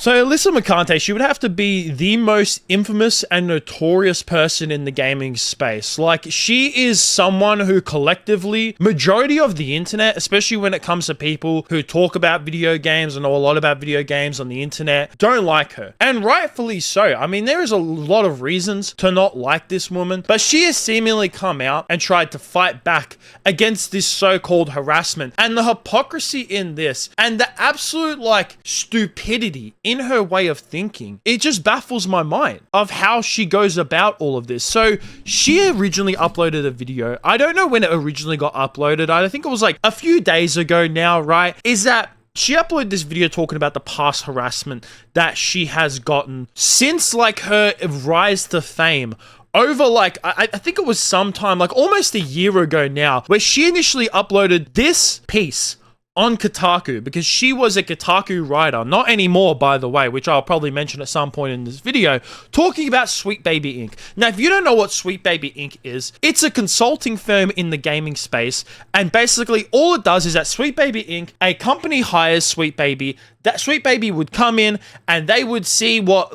So Alyssa Mercante, she would have to be the most infamous and notorious person in the gaming space. Like, she is someone who collectively, majority of the internet, especially when it comes to people who talk about video games and know a lot about video games on the internet, don't like her. And rightfully so. I mean, there is a lot of reasons to not like this woman, but she has seemingly come out and tried to fight back against this so-called harassment. And the hypocrisy in this and the absolute, like, stupidity in her way of thinking, it just baffles my mind of how she goes about all of this. So she originally uploaded a video. I don't know when it originally got uploaded. I think it was like a few days ago now, right? Is that she uploaded this video talking about the past harassment that she has gotten since, like, her rise to fame over, like, I think it was sometime, like, almost a year ago now, where she initially uploaded this piece on Kotaku, because she was a Kotaku writer, not anymore, by the way, which I'll probably mention at some point in this video, talking about Sweet Baby Inc. Now, if you don't know what Sweet Baby Inc. is, it's a consulting firm in the gaming space, and basically all it does is that Sweet Baby Inc., a company hires Sweet Baby, that Sweet Baby would come in and they would see what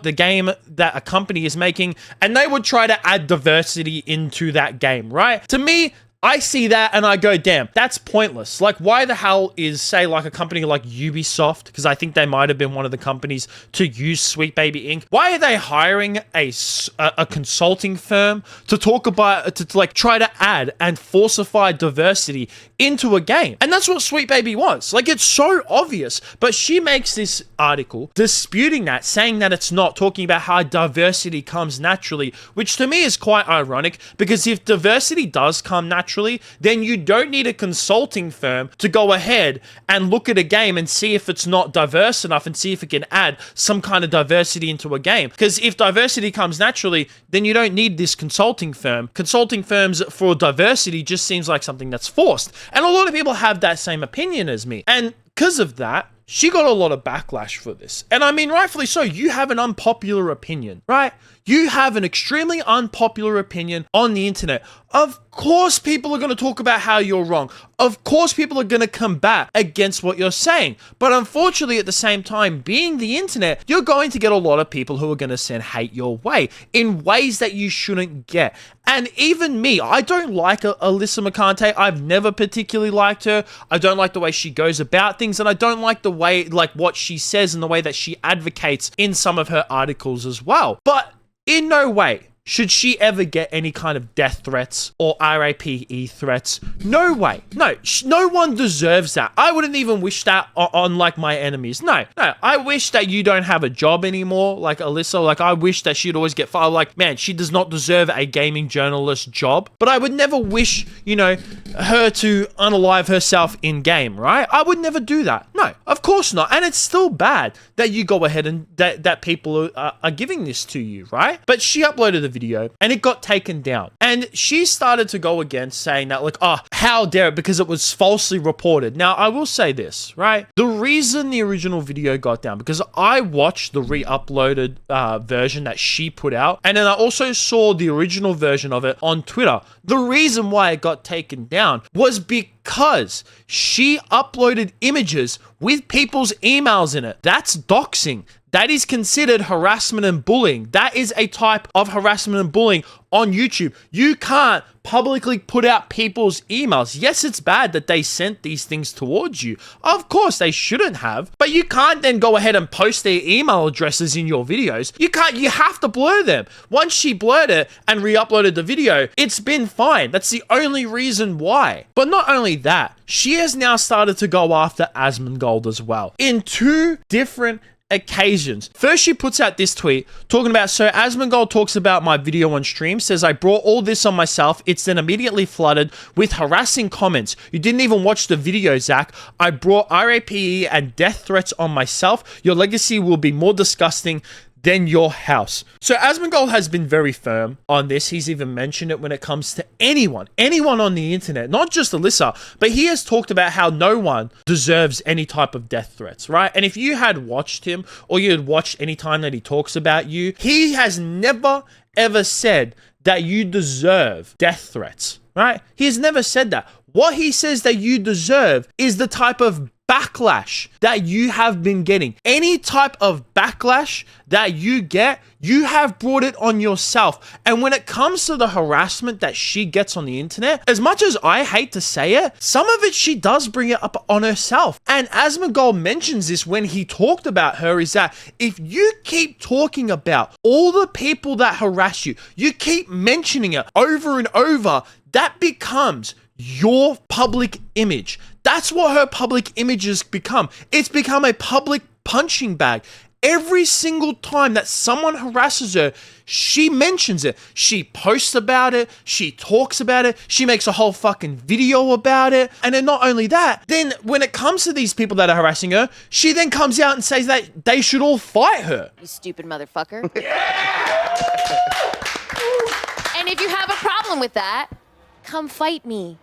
the game that a company is making, and they would try to add diversity into that game, right? To me, I see that and I go, damn, that's pointless. Like, why the hell is, say, like a company like Ubisoft, because I think they might have been one of the companies to use Sweet Baby Inc. Why are they hiring a consulting firm to talk about, to like try to add and falsify diversity into a game? And that's what Sweet Baby wants. Like, it's so obvious, but she makes this article disputing that, saying that it's not, talking about how diversity comes naturally, which to me is quite ironic, because if diversity does come naturally, then you don't need a consulting firm to go ahead and look at a game and see if it's not diverse enough and see if it can add some kind of diversity into a game. Because if diversity comes naturally, then you don't need this consulting firm. Consulting firms for diversity just seems like something that's forced. And a lot of people have that same opinion as me. And because of that, she got a lot of backlash for this. And I mean, rightfully so. You have an unpopular opinion, right? You have an extremely unpopular opinion on the internet. Of course, people are going to talk about how you're wrong. Of course, people are going to combat against what you're saying. But unfortunately, at the same time, being the internet, you're going to get a lot of people who are going to send hate your way in ways that you shouldn't get. And even me, I don't like Alyssa Mercante. I've never particularly liked her. I don't like the way she goes about things, and I don't like the way, like, what she says and the way that she advocates in some of her articles as well. But in no way should she ever get any kind of death threats or RAPE threats. No way. No, no one deserves that. I wouldn't even wish that on like my enemies. No. I wish that you don't have a job anymore, like Alyssa. Like, I wish that she'd always get fired. Like, man, she does not deserve a gaming journalist job. But I would never wish, you know, her to unalive herself in game, right? I would never do that. No, of course not. And it's still bad that you go ahead and that people are giving this to you, right? But she uploaded a video and it got taken down, and she started to go again, saying that, like, oh, how dare it, because it was falsely reported. Now, I will say this, right? The reason the original video got down, because I watched the re-uploaded version that she put out, and then I also saw the original version of it on Twitter. The reason why it got taken down was because she uploaded images with people's emails in it. That's doxing. That is considered harassment and bullying. That is a type of harassment and bullying on YouTube. You can't publicly put out people's emails. Yes, it's bad that they sent these things towards you. Of course, they shouldn't have. But you can't then go ahead and post their email addresses in your videos. You can't. You have to blur them. Once she blurred it and re-uploaded the video, it's been fine. That's the only reason why. But not only that, she has now started to go after Asmongold as well, in two different occasions. First, she puts out this tweet talking about, so Asmongold talks about my video on stream, says I brought all this on myself. It's then immediately flooded with harassing comments. You didn't even watch the video, Zach. I brought RAPE and death threats on myself. Your legacy will be more disgusting than your house. So Asmongold has been very firm on this. He's even mentioned it when it comes to anyone on the internet, not just Alyssa, but he has talked about how no one deserves any type of death threats, right? And if you had watched him, or you had watched any time that he talks about you, he has never ever said that you deserve death threats, right? He has never said that. What he says that you deserve is the type of backlash that you have been getting, any type of backlash that you get, you have brought it on yourself. And when it comes to the harassment that she gets on the internet, as much as I hate to say it, some of it she does bring it up on herself. And Asmongold mentions this when he talked about her, is that if you keep talking about all the people that harass you, you keep mentioning it over and over, that becomes your public image. That's what her public image has become. It's become a public punching bag. Every single time that someone harasses her, she mentions it. She posts about it. She talks about it. She makes a whole fucking video about it. And then not only that, then when it comes to these people that are harassing her, she then comes out and says that they should all fight her. You stupid motherfucker. And if you have a problem with that, come fight me.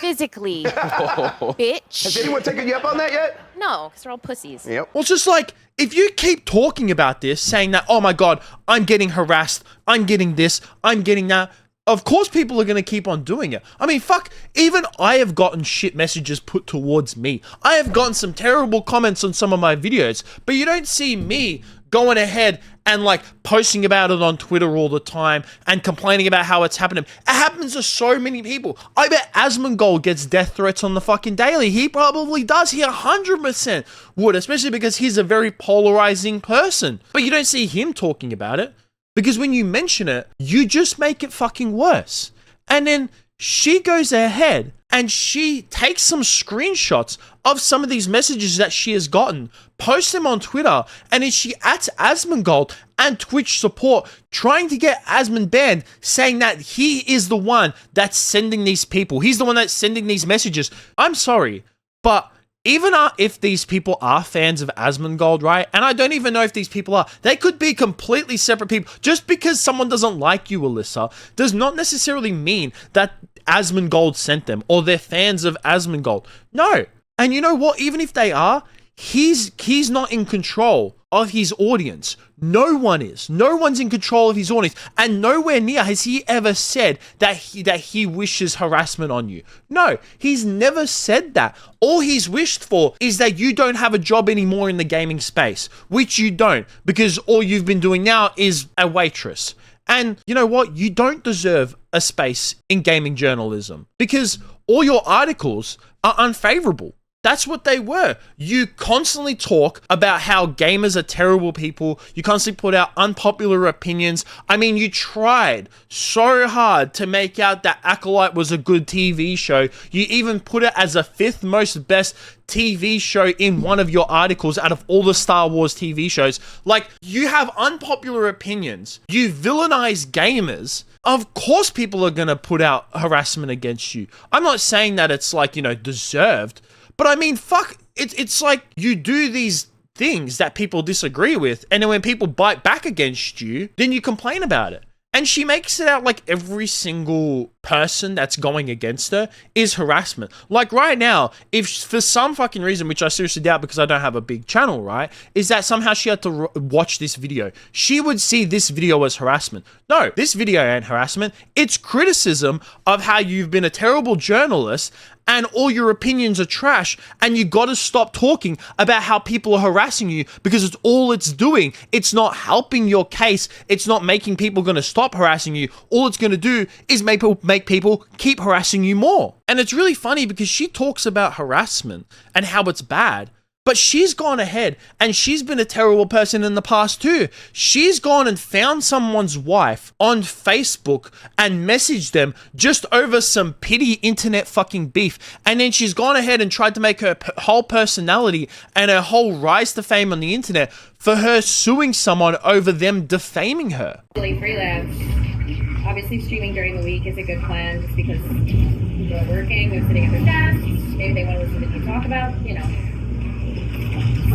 Physically. Bitch. Has anyone taken you up on that yet? No, because they're all pussies. Yep. Well, it's just like, if you keep talking about this, saying that, oh my God, I'm getting harassed, I'm getting this, I'm getting that, of course people are going to keep on doing it. I mean, fuck, even I have gotten shit messages put towards me. I have gotten some terrible comments on some of my videos, but you don't see me going ahead and like posting about it on Twitter all the time and complaining about how it's happening. It happens to so many people. I bet Asmongold gets death threats on the fucking daily. He probably does. He 100% would, especially because he's a very polarizing person. But you don't see him talking about it because when you mention it, you just make it fucking worse. And then she goes ahead and she takes some screenshots of some of these messages that she has gotten, posts them on Twitter, and then she adds Asmongold and Twitch support, trying to get Asmon banned, saying that he is the one that's sending these people. He's the one that's sending these messages. I'm sorry, but even if these people are fans of Asmongold, right? And I don't even know if these people are. They could be completely separate people. Just because someone doesn't like you, Alyssa, does not necessarily mean that Asmongold sent them or they're fans of Asmongold. No. And you know what? Even if they are, he's not in control of his audience. No one is. No one's in control of his audience. And nowhere near has he ever said that he wishes harassment on you. No, he's never said that. All he's wished for is that you don't have a job anymore in the gaming space, which you don't, because all you've been doing now is a waitress. And you know what? You don't deserve a space in gaming journalism because all your articles are unfavorable. That's what they were. You constantly talk about how gamers are terrible people. You constantly put out unpopular opinions. I mean, you tried so hard to make out that Acolyte was a good TV show. You even put it as a 5th most best TV show in one of your articles out of all the Star Wars TV shows. Like, you have unpopular opinions. You villainize gamers. Of course people are going to put out harassment against you. I'm not saying that it's like, deserved. But I mean, fuck, it's like you do these things that people disagree with, and then when people bite back against you, then you complain about it. And she makes it out like every single person that's going against her is harassment. Like right now, if for some fucking reason, which I seriously doubt because I don't have a big channel, right, is that somehow she had to watch this video, she would see this video as harassment. No, this video ain't harassment. It's criticism of how you've been a terrible journalist and all your opinions are trash, and you gotta stop talking about how people are harassing you because it's all it's doing. It's not helping your case. It's not making people gonna stop harassing you. All it's gonna do is make people keep harassing you more. And it's really funny because she talks about harassment and how it's bad, but she's gone ahead and she's been a terrible person in the past too. She's gone and found someone's wife on Facebook and messaged them just over some petty internet fucking beef. And then she's gone ahead and tried to make her whole personality and her whole rise to fame on the internet for her suing someone over them defaming her. Freelance. Obviously streaming during the week is a good plan just because people are working, they're sitting at their desks, maybe they want to listen to you talk about,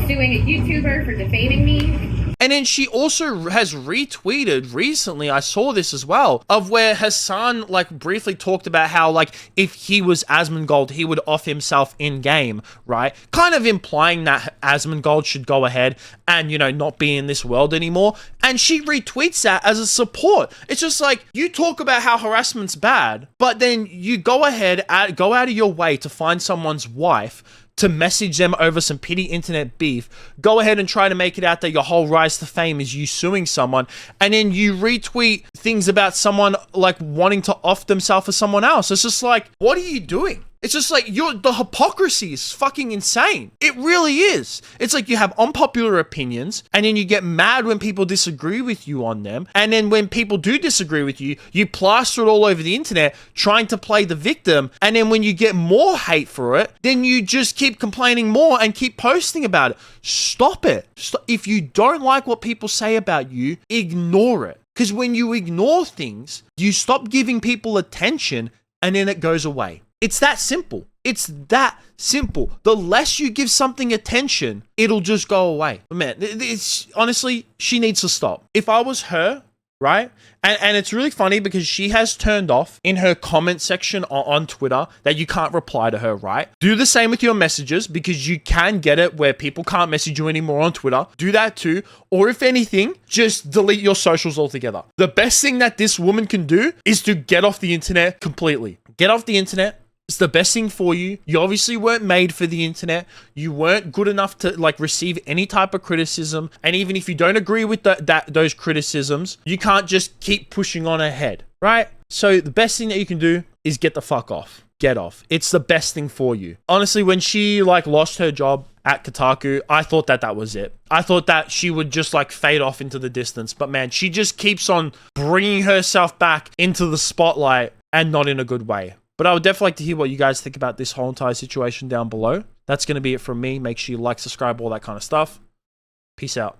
suing a YouTuber for defaming me. And then she also has retweeted recently, I saw this as well, of where Hassan briefly talked about how if he was Asmongold, he would off himself in game, right? Kind of implying that Asmongold should go ahead and, not be in this world anymore. And she retweets that as a support. It's just like, you talk about how harassment's bad, but then you go ahead, go out of your way to find someone's wife to message them over some petty internet beef, go ahead and try to make it out that your whole rise to fame is you suing someone, and then you retweet things about someone like wanting to off themselves for someone else. It's just like, what are you doing? It's just like, the hypocrisy is fucking insane. It really is. It's like you have unpopular opinions, and then you get mad when people disagree with you on them. And then when people do disagree with you, you plaster it all over the internet trying to play the victim. And then when you get more hate for it, then you just keep complaining more and keep posting about it. Stop it. If you don't like what people say about you, ignore it. Because when you ignore things, you stop giving people attention, and then it goes away. It's that simple. It's that simple. The less you give something attention, it'll just go away. Man, it's honestly, she needs to stop. If I was her, right? And it's really funny because she has turned off in her comment section on Twitter that you can't reply to her, right? Do the same with your messages, because you can get it where people can't message you anymore on Twitter. Do that too. Or if anything, just delete your socials altogether. The best thing that this woman can do is to get off the internet completely. Get off the internet. It's the best thing for you. You obviously weren't made for the internet. You weren't good enough to like receive any type of criticism. And even if you don't agree with those criticisms, you can't just keep pushing on ahead, right? So the best thing that you can do is get the fuck off. Get off. It's the best thing for you. Honestly, when she like lost her job at Kotaku, I thought that was it. I thought that she would just like fade off into the distance. But man, she just keeps on bringing herself back into the spotlight, and not in a good way. But I would definitely like to hear what you guys think about this whole entire situation down below. That's going to be it from me. Make sure you like, subscribe, all that kind of stuff. Peace out.